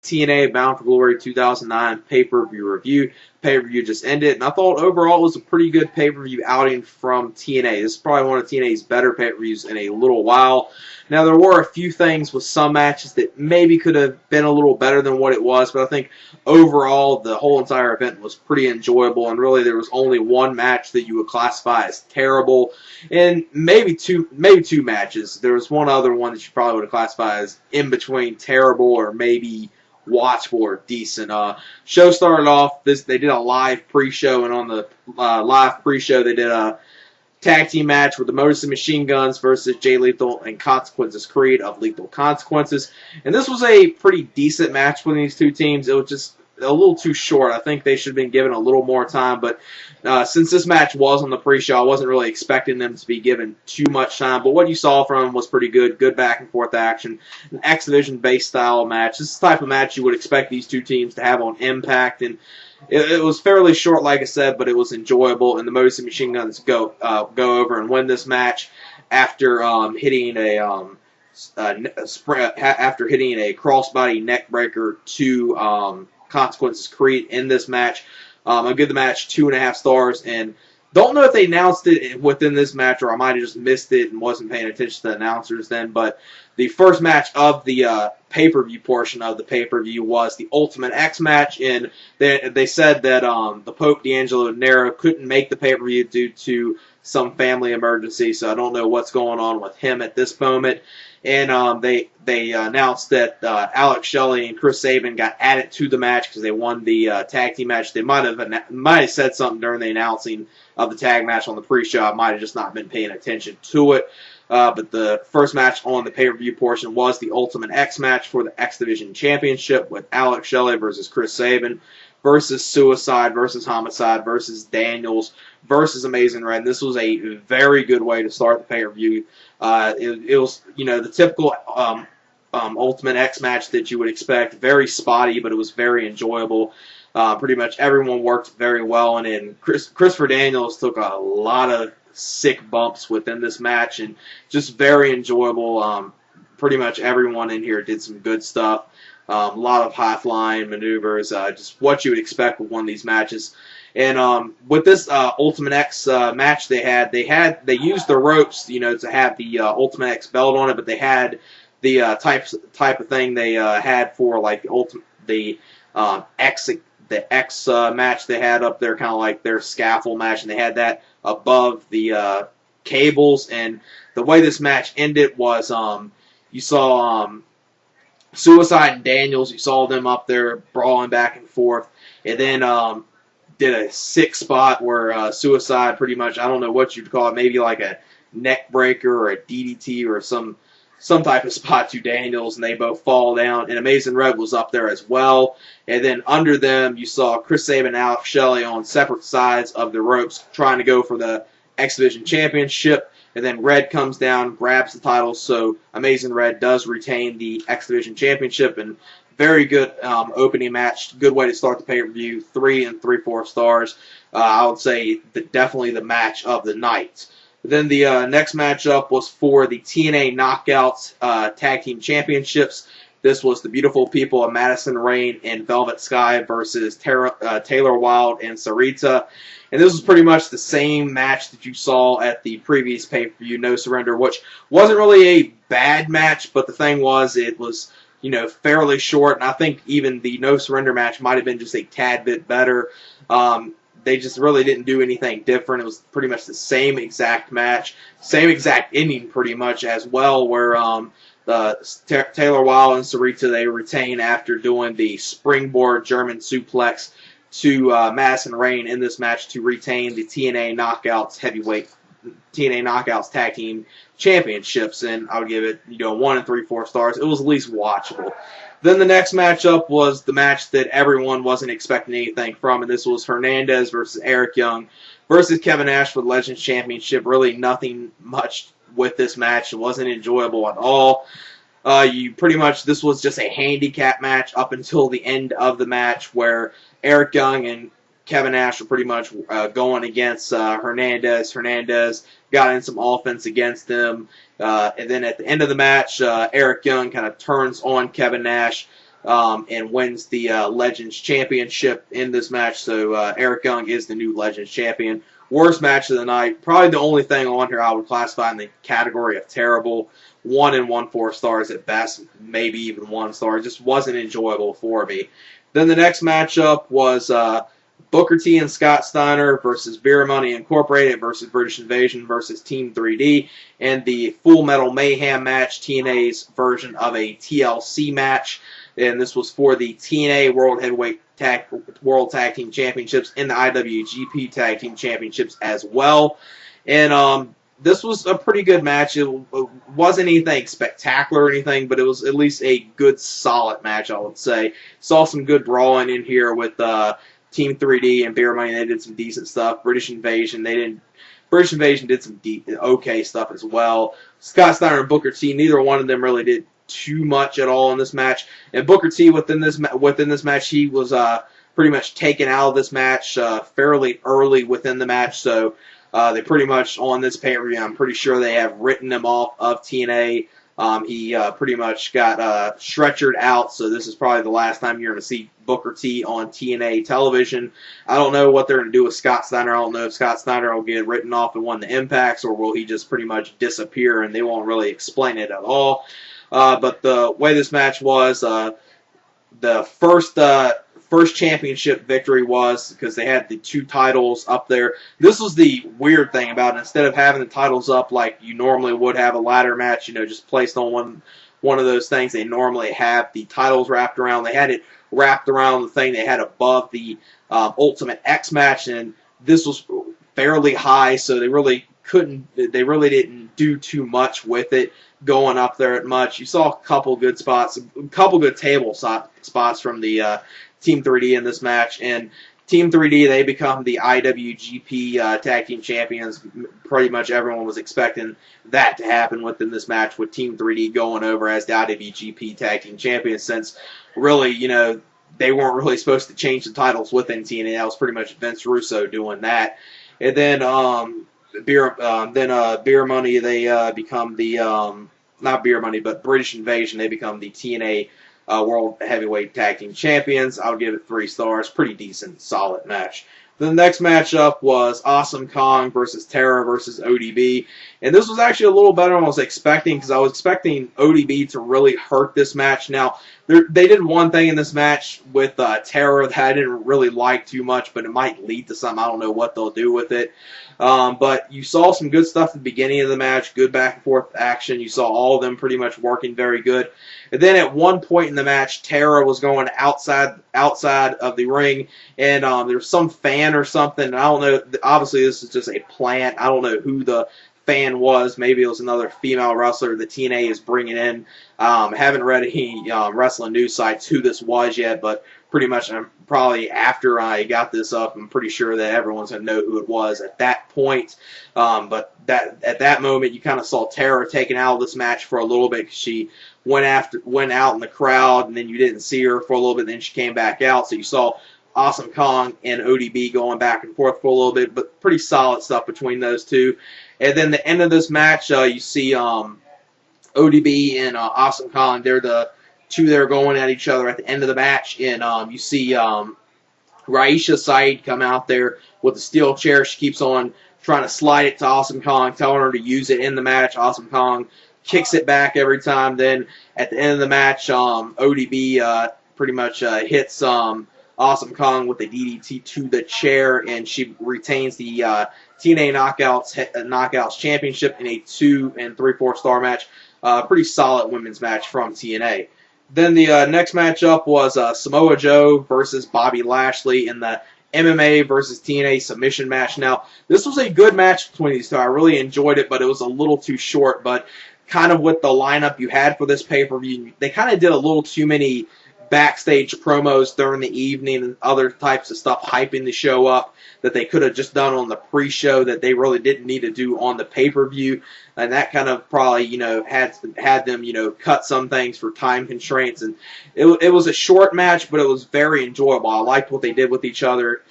TNA Bound for Glory 2009 pay-per-view review. Pay-per-view just ended, and I thought overall it was a pretty good pay-per-view outing from TNA. This is probably one of TNA's better pay-per-views in a little while. Now, there were a few things with some matches that maybe could have been a little better than what it was, but I think overall the whole entire event was pretty enjoyable, and really there was only one match that you would classify as terrible, and maybe two matches. There was one other one that you probably would have classified as in between terrible or maybe watchable or decent. Show started off, they did a live pre-show, and on the live pre-show they did a tag team match with the Motor City Machine Guns versus Jay Lethal and Consequences Creed of Lethal Consequences. And this was a pretty decent match between these two teams. It was just a little too short. I think they should have been given a little more time, but since this match was on the pre-show, I wasn't really expecting them to be given too much time. But what you saw from them was pretty good. Good back and forth action. An X Division based style match. This is the type of match you would expect these two teams to have on Impact, and it was fairly short, like I said, but it was enjoyable, and the Motor City Machine Guns go over and win this match after hitting a crossbody neckbreaker to Consequences Creed in this match. I give the match 2.5 stars, and don't know if they announced it within this match, or I might have just missed it and wasn't paying attention to the announcers then, but the first match of the pay-per-view portion of the pay-per-view was the Ultimate X match, and they said that the Pope D'Angelo Nero couldn't make the pay-per-view due to some family emergency, so I don't know what's going on with him at this moment. And they announced that Alex Shelley and Chris Sabin got added to the match because they won the tag team match. They might have said something during the announcing of the tag match on the pre-show. I might have just not been paying attention to it. But the first match on the pay-per-view portion was the Ultimate X match for the X Division Championship with Alex Shelley versus Chris Sabin versus Suicide versus Homicide versus Daniels versus Amazing Red. And this was a very good way to start the pay-per-view. It was, the typical Ultimate X match that you would expect. Very spotty, but it was very enjoyable. Pretty much everyone worked very well, and Christopher Daniels took a lot of sick bumps within this match, and just very enjoyable. Pretty much everyone in here did some good stuff. A lot of high-flying maneuvers, just what you would expect with one of these matches. And with this Ultimate X match they used the ropes, to have the Ultimate X belt on it, but they had the type of thing they had for like the X match they had up there, kind of like their scaffold match, and they had that above the cables. And the way this match ended was you saw Suicide and Daniels, you saw them up there brawling back and forth, and then did a sick spot where Suicide pretty much, I don't know what you'd call it, maybe like a neck breaker or a DDT or some type of spot to Daniels, and they both fall down, and Amazing Red was up there as well. And then under them, you saw Chris Sabin and Alex Shelley on separate sides of the ropes trying to go for the X Division Championship, and then Red comes down, grabs the title, so Amazing Red does retain the X Division Championship, and very good opening match, good way to start the pay-per-view, 3 3/4 stars. I would say definitely the match of the night. Then the next matchup was for the TNA Knockouts Tag Team Championships. This was the beautiful people of Madison Rayne and Velvet Sky versus Taylor Wilde and Sarita. And this was pretty much the same match that you saw at the previous pay-per-view, No Surrender, which wasn't really a bad match, but the thing was, it was, fairly short, and I think even the No Surrender match might have been just a tad bit better. They just really didn't do anything different. It was pretty much the same exact match, same exact ending pretty much as well, where Taylor Wilde and Sarita, they retain after doing the springboard German suplex to Madison Rayne in this match to retain the TNA Knockouts TNA Knockouts Tag Team Championships, and I would give it 1 3/4 stars. It was at least watchable. Then the next matchup was the match that everyone wasn't expecting anything from, and this was Hernandez versus Eric Young versus Kevin Nash for the Legends Championship. Really nothing much with this match. It wasn't enjoyable at all. This was just a handicap match up until the end of the match, where Eric Young and Kevin Nash were pretty much going against Hernandez. Hernandez got in some offense against them. And then at the end of the match, Eric Young kind of turns on Kevin Nash, and wins the Legends Championship in this match. So Eric Young is the new Legends Champion. Worst match of the night. Probably the only thing on here I would classify in the category of terrible. 1 and 1/4 stars at best, maybe even 1 star. It just wasn't enjoyable for me. Then the next matchup was Booker T and Scott Steiner versus Beer Money Incorporated versus British Invasion versus Team 3D, and the Full Metal Mayhem match, TNA's version of a TLC match. And this was for the TNA World Tag Team Championships and the IWGP Tag Team Championships as well. And this was a pretty good match. It wasn't anything spectacular or anything, but it was at least a good, solid match, I would say. Saw some good brawling in here with Team 3D and Beer Money. They did some decent stuff. British Invasion did some okay stuff as well. Scott Steiner and Booker T, neither one of them really did too much at all in this match. And Booker T, within this match, he was pretty much taken out of this match fairly early within the match. So they pretty much, on this pay-per-view, I'm pretty sure they have written him off of TNA. He pretty much got stretchered out, so this is probably the last time you're going to see Booker T on TNA television. I don't know what they're going to do with Scott Steiner. I don't know if Scott Steiner will get written off in one of the Impacts, or will he just pretty much disappear and they won't really explain it at all. But the way this match was, the first championship victory was because they had the 2 titles up there. This was the weird thing about it. Instead of having the titles up like you normally would have a ladder match, just placed on one of those things, they normally have the titles wrapped around. They had it wrapped around the thing they had above the Ultimate X match, and this was fairly high, so they really didn't do too much with it going up there at much. You saw a couple good spots, a couple good table spots from the Team 3D in this match, and Team 3D, they become the IWGP Tag Team Champions. Pretty much everyone was expecting that to happen within this match, with Team 3D going over as the IWGP Tag Team Champions, since really, they weren't really supposed to change the titles within TNA. That was pretty much Vince Russo doing that. And then Beer Money, they become the not Beer Money, but British Invasion. They become the TNA World Heavyweight Tag Team Champions. I'll give it 3 stars. Pretty decent, solid match. The next matchup was Awesome Kong versus Terra versus ODB. And this was actually a little better than I was expecting, because I was expecting ODB to really hurt this match. Now, they did one thing in this match with Terra that I didn't really like too much, but it might lead to something. I don't know what they'll do with it. But you saw some good stuff at the beginning of the match, good back and forth action. You saw all of them pretty much working very good. And then at one point in the match, Terra was going outside of the ring, and there was some fan or something. I don't know. Obviously, this is just a plant. I don't know who the fan was. Maybe it was another female wrestler that TNA is bringing in. Haven't read any wrestling news sites who this was yet, but pretty much probably after I got this up, I'm pretty sure that everyone's going to know who it was at that point. But at that moment, you kind of saw Terra taken out of this match for a little bit, because she went out in the crowd, and then you didn't see her for a little bit, and then she came back out. So you saw Awesome Kong and ODB going back and forth for a little bit, but pretty solid stuff between those two. And then the end of this match, you see ODB and Awesome Kong. They're the two that are going at each other at the end of the match, and you see Raisha Saeed come out there with a steel chair. She keeps on trying to slide it to Awesome Kong, telling her to use it in the match. Awesome Kong kicks it back every time. Then at the end of the match, ODB pretty much hits Awesome Kong with a DDT to the chair, and she retains the TNA Knockouts Championship in a 2 and 3/4 star match. Pretty solid women's match from TNA. Then the next matchup was Samoa Joe versus Bobby Lashley in the MMA versus TNA submission match. Now, this was a good match between these two. I really enjoyed it, but it was a little too short. But kind of with the lineup you had for this pay-per-view, they kind of did a little too many backstage promos during the evening and other types of stuff, hyping the show up, that they could have just done on the pre-show, that they really didn't need to do on the pay-per-view. And that kind of probably, had them, cut some things for time constraints. And it was a short match, but it was very enjoyable. I liked what they did with each other.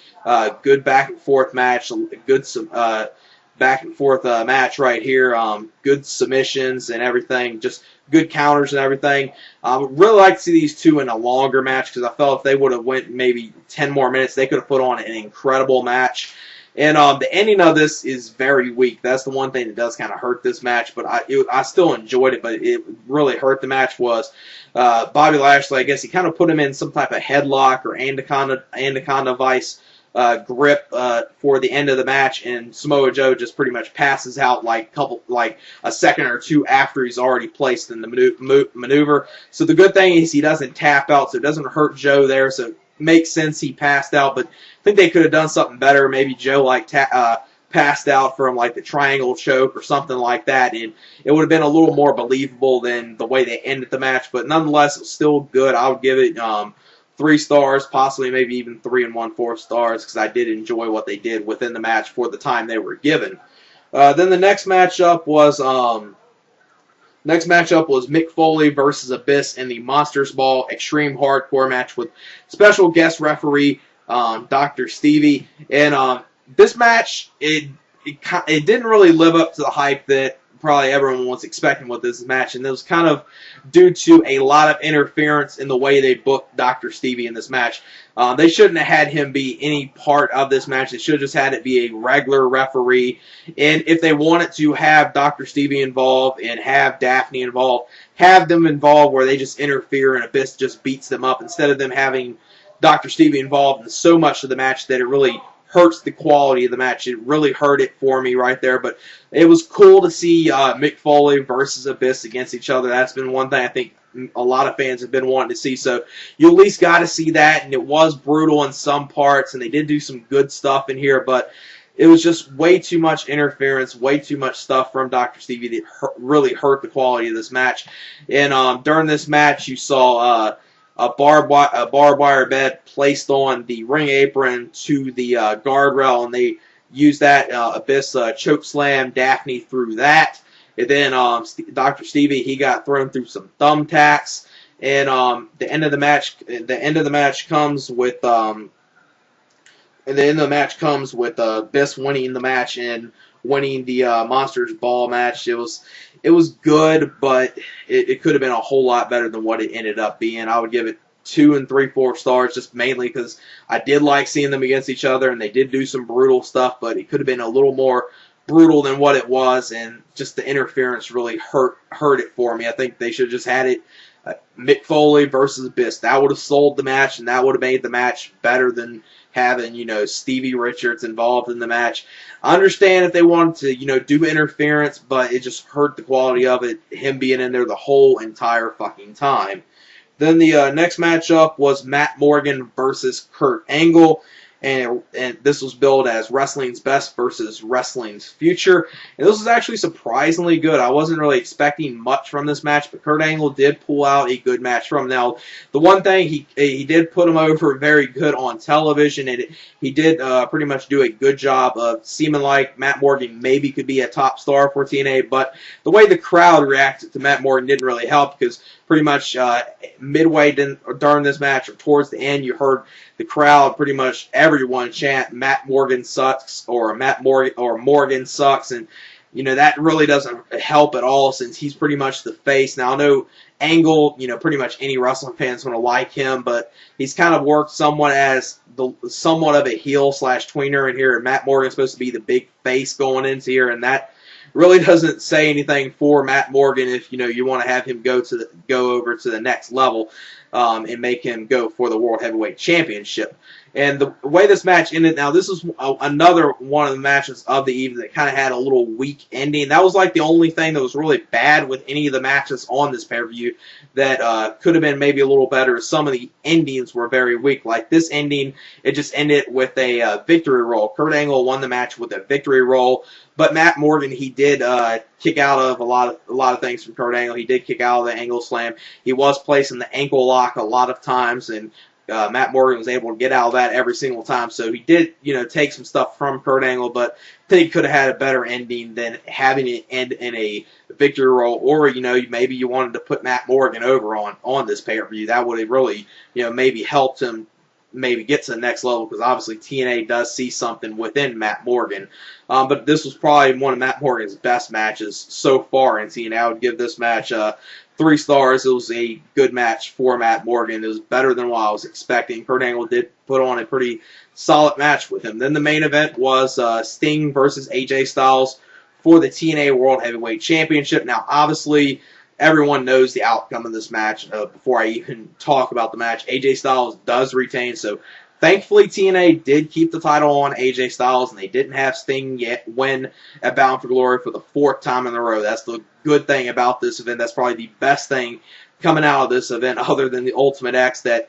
Good back and forth match. Good back and forth match right here. Good submissions and everything, just good counters and everything. I would really like to see these two in a longer match because I felt if they would have went maybe 10 more minutes, they could have put on an incredible match. And the ending of this is very weak. That's the one thing that does kind of hurt this match, but I still enjoyed it, but it really hurt the match was Bobby Lashley. I guess he kind of put him in some type of headlock or anaconda vice grip for the end of the match, and Samoa Joe just pretty much passes out like a second or two after he's already placed in the maneuver. So the good thing is he doesn't tap out, so it doesn't hurt Joe there. So it makes sense he passed out, but I think they could have done something better. Maybe Joe passed out from like the triangle choke or something like that, and it would have been a little more believable than the way they ended the match. But nonetheless, it's still good. I would give it 3 stars, possibly maybe even 3 1/4 stars, because I did enjoy what they did within the match for the time they were given. Then the next matchup was Mick Foley versus Abyss in the Monsters Ball Extreme Hardcore match with special guest referee Dr. Stevie. And this match, it didn't really live up to the hype that probably everyone was expecting with this match, and it was kind of due to a lot of interference in the way they booked Dr. Stevie in this match. They shouldn't have had him be any part of this match. They should have just had it be a regular referee. And if they wanted to have Dr. Stevie involved and have Daphne involved, have them involved where they just interfere and Abyss just beats them up, instead of them having Dr. Stevie involved in so much of the match that it really hurts the quality of the match. It really hurt it for me right there, but it was cool to see Mick Foley versus Abyss against each other. That's been one thing I think a lot of fans have been wanting to see, so you at least got to see that, and it was brutal in some parts, and they did do some good stuff in here, but it was just way too much interference, way too much stuff from Dr. Stevie that really hurt the quality of this match. And during this match, you saw a barbed wire bed placed on the ring apron to the guardrail, and they used that. Abyss choke slam Daphne through that. And then Dr. Stevie, he got thrown through some thumbtacks. And the end of the match comes with Abyss winning the match and winning the Monsters Ball match. It was good, but it could have been a whole lot better than what it ended up being. I would give it 2 3/4 stars, just mainly because I did like seeing them against each other, and they did do some brutal stuff, but it could have been a little more brutal than what it was, and just the interference really hurt it for me. I think they should have just had it Mick Foley versus Abyss. That would have sold the match, and that would have made the match better than having, Stevie Richards involved in the match. I understand if they wanted to, do interference, but it just hurt the quality of it, him being in there the whole entire fucking time. Then the next matchup was Matt Morgan versus Kurt Angle, and this was billed as Wrestling's Best versus Wrestling's Future. And this was actually surprisingly good. I wasn't really expecting much from this match, but Kurt Angle did pull out a good match from him. Now, the one thing, he did put him over very good on television, and he did pretty much do a good job of seeming like Matt Morgan maybe could be a top star for TNA, but the way the crowd reacted to Matt Morgan didn't really help, because pretty much midway during this match or towards the end, you heard the crowd, pretty much everyone chant Matt Morgan sucks or Morgan sucks, and that really doesn't help at all, since he's pretty much the face. Now I know Angle, pretty much any wrestling fan's going to like him, but he's kind of worked somewhat as somewhat of a heel / tweener in here, and Matt Morgan's supposed to be the big face going into here, and that really doesn't say anything for Matt Morgan if you want to have him go over to the next level and make him go for the World Heavyweight Championship. And the way this match ended, now this is another one of the matches of the evening that kind of had a little weak ending. That was like the only thing that was really bad with any of the matches on this pay-per-view that could have been maybe a little better. Some of the endings were very weak. Like this ending, it just ended with a victory roll. Kurt Angle won the match with a victory roll, but Matt Morgan, he did kick out of a lot of things from Kurt Angle. He did kick out of the angle slam. He was placing the ankle lock a lot of times, and Matt Morgan was able to get out of that every single time. So he did, take some stuff from Kurt Angle, but I think he could have had a better ending than having it end in a victory roll, or, maybe you wanted to put Matt Morgan over on this pay-per-view. That would have really, maybe helped him maybe get to the next level, because obviously TNA does see something within Matt Morgan. But this was probably one of Matt Morgan's best matches so far in TNA. I would give this match 3 stars. It was a good match for Matt Morgan. It was better than what I was expecting. Kurt Angle did put on a pretty solid match with him. Then the main event was Sting versus AJ Styles for the TNA World Heavyweight Championship. Now, obviously, everyone knows the outcome of this match. Before I even talk about the match, AJ Styles does retain, so thankfully TNA did keep the title on AJ Styles, and they didn't have Sting yet win at Bound for Glory for the 4th time in a row. That's the good thing about this event. That's probably the best thing coming out of this event, other than the Ultimate X, that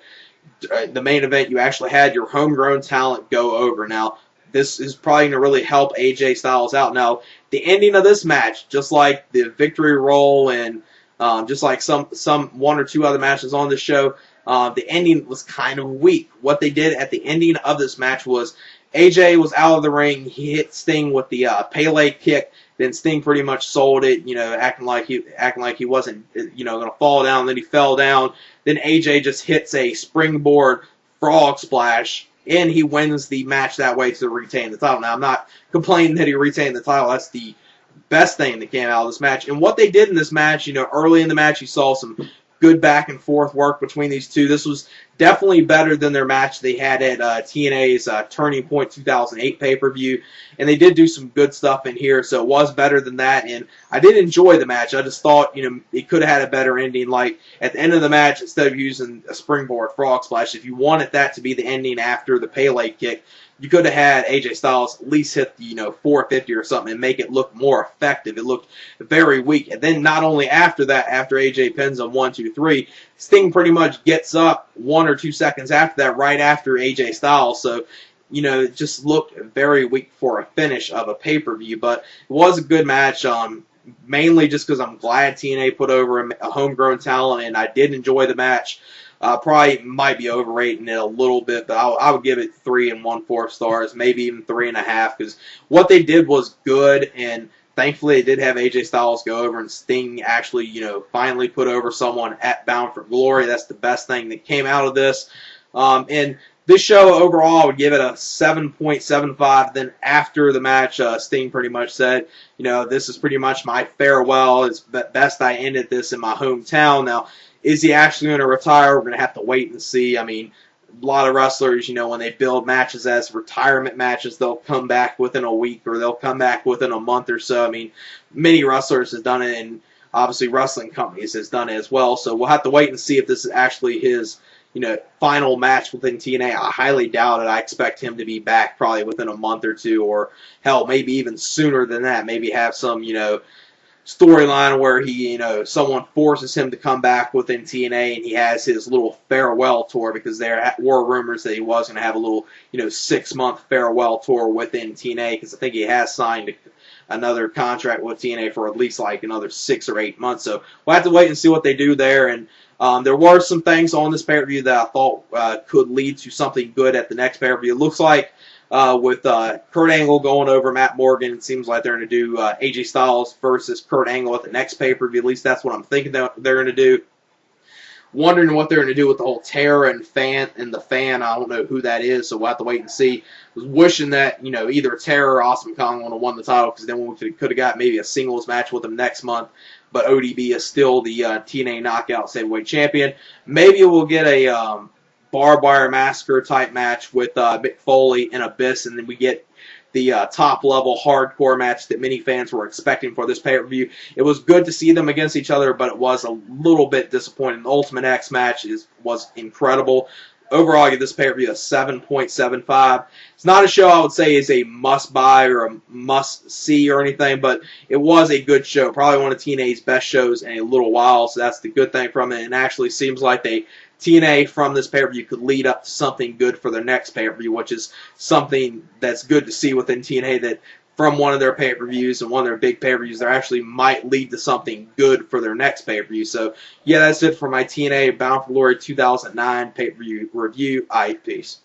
the main event, you actually had your homegrown talent go over. Now, this is probably going to really help AJ Styles out. Now, the ending of this match, just like the Victory Roll and just like some 1 or 2 other matches on the show, the ending was kind of weak. What they did at the ending of this match was AJ was out of the ring. He hit Sting with the Pele kick. Then Sting pretty much sold it, acting like he wasn't, going to fall down. Then he fell down. Then AJ just hits a springboard frog splash, and he wins the match that way to retain the title. Now, I'm not complaining that he retained the title. That's the best thing that came out of this match. And what they did in this match, early in the match, you saw some good back and forth work between these two. This was definitely better than their match they had at TNA's Turning Point 2008 pay-per-view. And they did do some good stuff in here, so it was better than that. And I did enjoy the match. I just thought, it could have had a better ending. Like, at the end of the match, instead of using a springboard frog splash, if you wanted that to be the ending after the Pele kick, you could have had AJ Styles at least hit the 450 or something and make it look more effective. It looked very weak. And then not only after that, after AJ pins him 1, 2, 3, Sting pretty much gets up 1 or 2 seconds after that, right after AJ Styles. So, it just looked very weak for a finish of a pay-per-view. But it was a good match, mainly just because I'm glad TNA put over a homegrown talent, and I did enjoy the match. Probably might be overrating it a little bit, but I would give it 3 1/4 stars, maybe even 3.5, because what they did was good, and thankfully they did have AJ Styles go over, and Sting actually, finally put over someone at Bound for Glory. That's the best thing that came out of this. And this show overall, I would give it a 7.75. Then after the match, Sting pretty much said, this is pretty much my farewell. It's best I ended this in my hometown. Now, is he actually going to retire? We're going to have to wait and see. I mean, a lot of wrestlers, when they build matches as retirement matches, they'll come back within a week or they'll come back within a month or so. I mean, many wrestlers have done it, and obviously wrestling companies has done it as well. So we'll have to wait and see if this is actually his, final match within TNA. I highly doubt it. I expect him to be back probably within a month or 2, or hell, maybe even sooner than that. Maybe have some, storyline where he, someone forces him to come back within TNA, and he has his little farewell tour, because there were rumors that he was going to have a little, 6-month farewell tour within TNA, because I think he has signed another contract with TNA for at least like another 6 or 8 months. So we'll have to wait and see what they do there. And there were some things on this pay-per-view that I thought could lead to something good at the next pay-per-view. It looks like with Kurt Angle going over Matt Morgan, it seems like they're going to do AJ Styles versus Kurt Angle at the next pay-per-view. At least that's what I'm thinking they're going to do. Wondering what they're going to do with the whole Terra and the fan. I don't know who that is, so we'll have to wait and see. I was wishing that, either Terra or Awesome Kong would have won the title, because then we could have got maybe a singles match with them next month. But ODB is still the TNA Knockouts Heavyweight Champion. Maybe we'll get a barbed wire massacre type match with Mick Foley and Abyss, and then we get the top-level hardcore match that many fans were expecting for this pay-per-view. It was good to see them against each other, but it was a little bit disappointing. The Ultimate X match was incredible. Overall, I give this pay-per-view a 7.75. It's not a show I would say is a must-buy or a must-see or anything, but it was a good show. Probably one of TNA's best shows in a little while, so that's the good thing from it. And it actually seems like TNA from this pay-per-view could lead up to something good for their next pay-per-view, which is something that's good to see within TNA, that from one of their pay-per-views and one of their big pay-per-views, they actually might lead to something good for their next pay-per-view. So, yeah, that's it for my TNA Bound for Glory 2009 pay-per-view review. Peace.